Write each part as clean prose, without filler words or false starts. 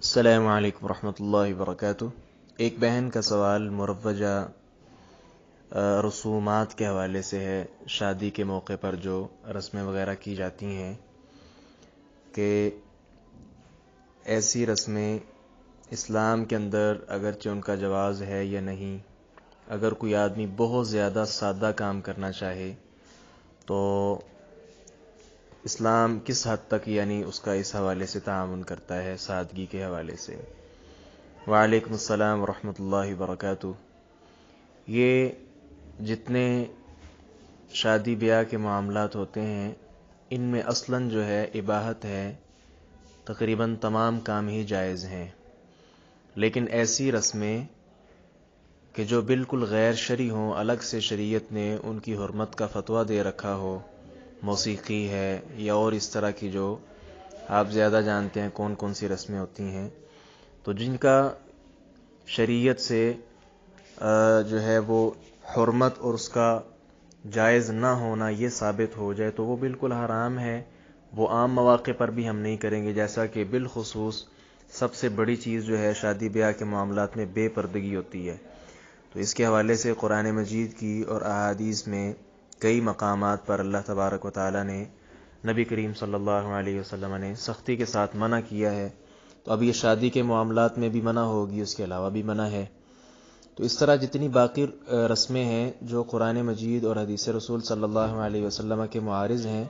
السلام علیکم ورحمۃ اللہ وبرکاتہ۔ ایک بہن کا سوال مروجہ رسومات کے حوالے سے ہے، شادی کے موقع پر جو رسمیں وغیرہ کی جاتی ہیں کہ ایسی رسمیں اسلام کے اندر اگرچہ ان کا جواز ہے یا نہیں۔ اگر کوئی آدمی بہت زیادہ سادہ کام کرنا چاہے تو اسلام کس حد تک یعنی اس کا اس حوالے سے تعاون کرتا ہے، سادگی کے حوالے سے۔ وعلیکم السلام ورحمۃ اللہ وبرکاتہ۔ یہ جتنے شادی بیاہ کے معاملات ہوتے ہیں ان میں اصلاً جو ہے اباحت ہے، تقریباً تمام کام ہی جائز ہیں، لیکن ایسی رسمیں کہ جو بالکل غیر شرعی ہوں، الگ سے شریعت نے ان کی حرمت کا فتویٰ دے رکھا ہو، موسیقی ہے یا اور اس طرح کی جو آپ زیادہ جانتے ہیں کون کون سی رسمیں ہوتی ہیں، تو جن کا شریعت سے جو ہے وہ حرمت اور اس کا جائز نہ ہونا یہ ثابت ہو جائے تو وہ بالکل حرام ہے۔ وہ عام مواقع پر بھی ہم نہیں کریں گے، جیسا کہ بالخصوص سب سے بڑی چیز جو ہے شادی بیاہ کے معاملات میں بے پردگی ہوتی ہے۔ تو اس کے حوالے سے قرآن مجید کی اور احادیث میں کئی مقامات پر اللہ تبارک و تعالی نے، نبی کریم صلی اللہ علیہ وسلم نے سختی کے ساتھ منع کیا ہے۔ تو اب یہ شادی کے معاملات میں بھی منع ہوگی، اس کے علاوہ بھی منع ہے۔ تو اس طرح جتنی باقی رسمیں ہیں جو قرآن مجید اور حدیث رسول صلی اللہ علیہ وسلم کے معارض ہیں،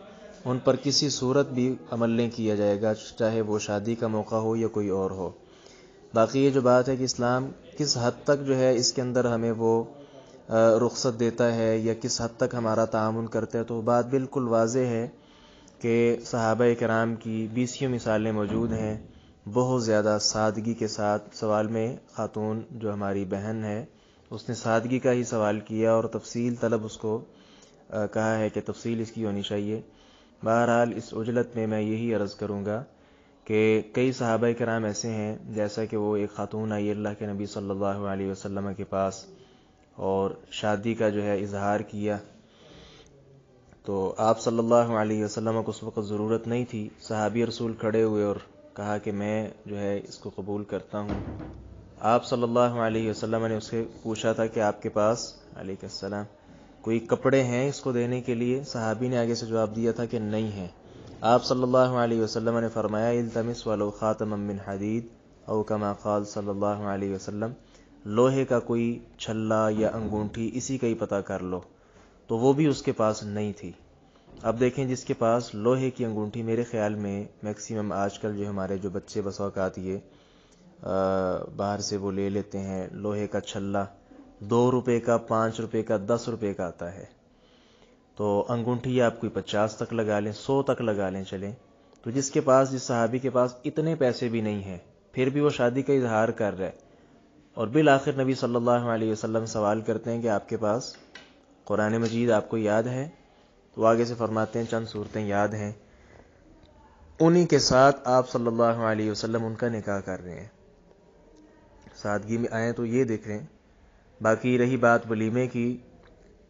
ان پر کسی صورت بھی عمل نہیں کیا جائے گا، چاہے وہ شادی کا موقع ہو یا کوئی اور ہو۔ باقی یہ جو بات ہے کہ اسلام کس حد تک جو ہے اس کے اندر ہمیں وہ رخصت دیتا ہے یا کس حد تک ہمارا تعاون کرتا ہے، تو بات بالکل واضح ہے کہ صحابہ کرام کی 20 مثالیں موجود ہیں۔ بہت زیادہ سادگی کے ساتھ سوال میں خاتون جو ہماری بہن ہے اس نے سادگی کا ہی سوال کیا اور تفصیل طلب اس کو کہا ہے کہ تفصیل اس کی ہونی چاہیے۔ بہرحال اس عجلت میں یہی عرض کروں گا کہ کئی صحابہ کرام ایسے ہیں، جیسا کہ وہ ایک خاتون آئی اللہ کے نبی صلی اللہ علیہ وسلم کے پاس اور شادی کا جو ہے اظہار کیا، تو آپ صلی اللہ علیہ وسلم کو اس وقت ضرورت نہیں تھی۔ صحابی رسول کھڑے ہوئے اور کہا کہ میں جو ہے اس کو قبول کرتا ہوں۔ آپ صلی اللہ علیہ وسلم نے اس سے پوچھا تھا کہ آپ کے پاس علیہ السلام کوئی کپڑے ہیں اس کو دینے کے لیے؟ صحابی نے آگے سے جواب دیا تھا کہ نہیں ہیں۔ آپ صلی اللہ علیہ وسلم نے فرمایا التمس ولو خاتما من حدید او کما قال صلی اللہ علیہ وسلم، لوہے کا کوئی چھلا یا انگونٹھی اسی کا ہی پتہ کر لو، تو وہ بھی اس کے پاس نہیں تھی۔ اب دیکھیں جس کے پاس لوہے کی انگونٹھی، میرے خیال میں میکسیمم آج کل جو ہمارے جو بچے بس اوقات یہ باہر سے وہ لے لیتے ہیں لوہے کا چھلا، 2 روپے کا، 5 روپے کا، 10 روپے کا آتا ہے، تو انگونٹھی آپ کوئی 50 تک لگا لیں، 100 تک لگا لیں چلیں۔ تو جس صحابی کے پاس اتنے پیسے بھی نہیں ہیں پھر بھی وہ شادی کا اظہار کر رہا ہے، اور بالآخر نبی صلی اللہ علیہ وسلم سوال کرتے ہیں کہ آپ کے پاس قرآن مجید آپ کو یاد ہے؟ تو آگے سے فرماتے ہیں چند صورتیں یاد ہیں، انہی کے ساتھ آپ صلی اللہ علیہ وسلم ان کا نکاح کر رہے ہیں۔ سادگی میں آئیں تو یہ دیکھ رہے ہیں۔ باقی رہی بات ولیمے کی،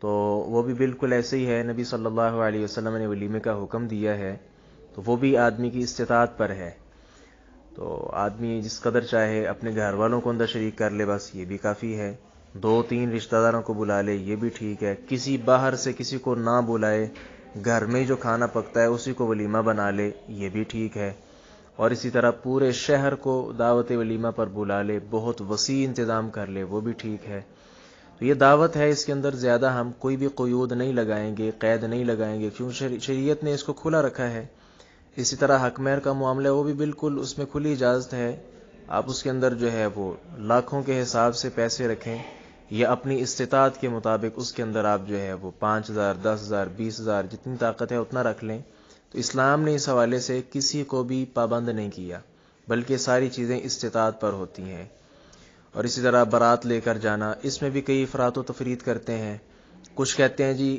تو وہ بھی بالکل ایسے ہی ہے، نبی صلی اللہ علیہ وسلم نے ولیمے کا حکم دیا ہے، تو وہ بھی آدمی کی استطاعت پر ہے۔ تو آدمی جس قدر چاہے اپنے گھر والوں کو اندر شریک کر لے، بس یہ بھی کافی ہے۔ 2-3 رشتہ داروں کو بلا لے، یہ بھی ٹھیک ہے۔ کسی باہر سے کسی کو نہ بلائے، گھر میں جو کھانا پکتا ہے اسی کو ولیمہ بنا لے، یہ بھی ٹھیک ہے۔ اور اسی طرح پورے شہر کو دعوت ولیمہ پر بلا لے، بہت وسیع انتظام کر لے، وہ بھی ٹھیک ہے۔ تو یہ دعوت ہے، اس کے اندر زیادہ ہم کوئی بھی قیود نہیں لگائیں گے، قید نہیں لگائیں گے، کیوں شریعت نے اس کو کھلا رکھا ہے۔ اسی طرح حق مہر کا معاملہ وہ بھی بالکل اس میں کھلی اجازت ہے، آپ اس کے اندر جو ہے وہ لاکھوں کے حساب سے پیسے رکھیں یا اپنی استطاعت کے مطابق اس کے اندر آپ جو ہے وہ 5,000، 10,000، 20,000 جتنی طاقت ہے اتنا رکھ لیں۔ تو اسلام نے اس حوالے سے کسی کو بھی پابند نہیں کیا، بلکہ ساری چیزیں استطاعت پر ہوتی ہیں۔ اور اسی طرح بارات لے کر جانا، اس میں بھی کئی افراط و تفرید کرتے ہیں۔ کچھ کہتے ہیں جی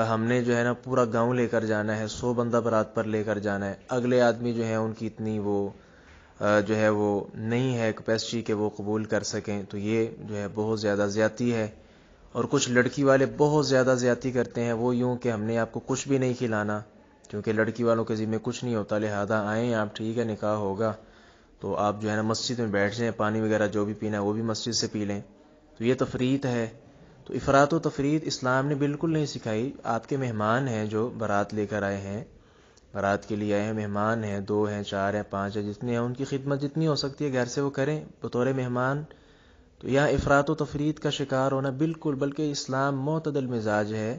ہم نے جو ہے نا پورا گاؤں لے کر جانا ہے، 100 بندہ بارات پر لے کر جانا ہے۔ اگلے آدمی جو ہے ان کی اتنی وہ جو ہے وہ نہیں ہے کیپیسٹی کہ وہ قبول کر سکیں، تو یہ جو ہے بہت زیادہ زیادتی ہے۔ اور کچھ لڑکی والے بہت زیادہ زیادتی کرتے ہیں، وہ یوں کہ ہم نے آپ کو کچھ بھی نہیں کھلانا، کیونکہ لڑکی والوں کے ذمہ کچھ نہیں ہوتا، لہذا آئیں آپ، ٹھیک ہے نکاح ہوگا، تو آپ جو ہے نا مسجد میں بیٹھ جائیں، پانی وغیرہ جو بھی پینا ہے وہ بھی مسجد سے پی لیں، تو یہ تفریط ہے۔ تو افراط و تفریط اسلام نے بالکل نہیں سکھائی۔ آپ کے مہمان ہیں جو بارات لے کر آئے ہیں، بارات کے لیے آئے ہیں، مہمان ہیں، 2 ہیں، 4 ہیں، 5 ہیں، جتنے ہیں ان کی خدمت جتنی ہو سکتی ہے گھر سے وہ کریں بطور مہمان۔ تو یہاں افراط و تفریط کا شکار ہونا بالکل، بلکہ اسلام معتدل مزاج ہے،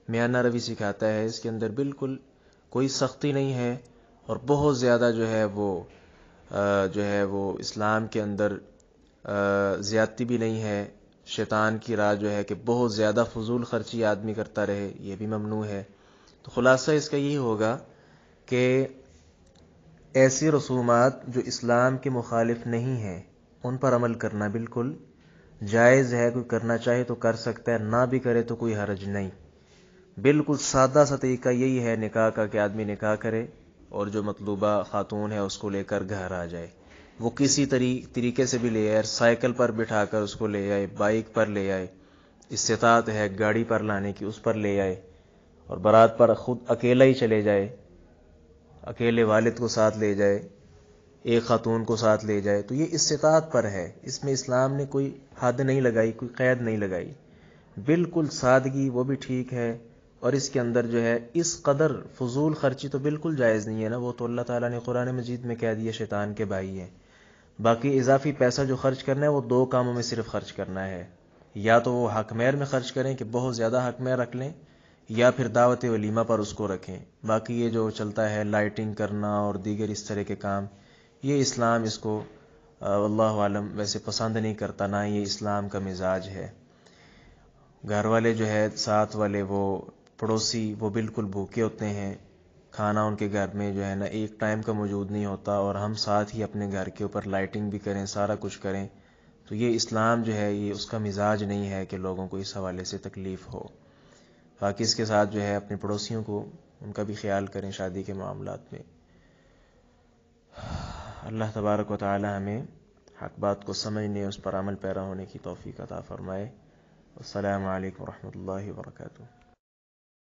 میانہ روی سکھاتا ہے، اس کے اندر بالکل کوئی سختی نہیں ہے، اور بہت زیادہ جو ہے وہ اسلام کے اندر زیادتی بھی نہیں ہے۔ شیطان کی راہ جو ہے کہ بہت زیادہ فضول خرچی آدمی کرتا رہے، یہ بھی ممنوع ہے۔ تو خلاصہ اس کا یہی ہوگا کہ ایسی رسومات جو اسلام کے مخالف نہیں ہیں ان پر عمل کرنا بالکل جائز ہے۔ کوئی کرنا چاہے تو کر سکتا ہے، نہ بھی کرے تو کوئی حرج نہیں۔ بالکل سادہ سا طریقہ یہی ہے نکاح کا کہ آدمی نکاح کرے اور جو مطلوبہ خاتون ہے اس کو لے کر گھر آ جائے، وہ کسی طریقے سے بھی لے آئے، سائیکل پر بٹھا کر اس کو لے آئے، بائک پر لے آئے، استطاعت ہے گاڑی پر لانے کی اس پر لے آئے، اور بارات پر خود اکیلا ہی چلے جائے، اکیلے والد کو ساتھ لے جائے، ایک خاتون کو ساتھ لے جائے، تو یہ استطاعت پر ہے۔ اس میں اسلام نے کوئی حد نہیں لگائی، کوئی قید نہیں لگائی، بالکل سادگی وہ بھی ٹھیک ہے۔ اور اس کے اندر جو ہے اس قدر فضول خرچی تو بالکل جائز نہیں ہے نا، وہ تو اللہ تعالیٰ نے قرآن مجید میں کہہ دیا شیطان کے بھائی ہیں۔ باقی اضافی پیسہ جو خرچ کرنا ہے وہ 2 کاموں میں صرف خرچ کرنا ہے، یا تو وہ حق مہر میں خرچ کریں کہ بہت زیادہ حق مہر رکھ لیں، یا پھر دعوت ولیمہ پر اس کو رکھیں۔ باقی یہ جو چلتا ہے لائٹنگ کرنا اور دیگر اس طرح کے کام، یہ اسلام اس کو واللہ عالم ویسے پسند نہیں کرتا، نہ یہ اسلام کا مزاج ہے۔ گھر والے جو ہے ساتھ والے، وہ پڑوسی، وہ بالکل بھوکے ہوتے ہیں، کھانا ان کے گھر میں جو ہے نا ایک ٹائم کا موجود نہیں ہوتا، اور ہم ساتھ ہی اپنے گھر کے اوپر لائٹنگ بھی کریں، سارا کچھ کریں، تو یہ اسلام جو ہے یہ اس کا مزاج نہیں ہے کہ لوگوں کو اس حوالے سے تکلیف ہو۔ باقی اس کے ساتھ جو ہے اپنے پڑوسیوں کو ان کا بھی خیال کریں شادی کے معاملات میں۔ اللہ تبارک و تعالی ہمیں حق بات کو سمجھنے، اس پر عمل پیرا ہونے کی توفیق عطا فرمائے۔ السلام علیکم ورحمۃ اللہ وبرکاتہ۔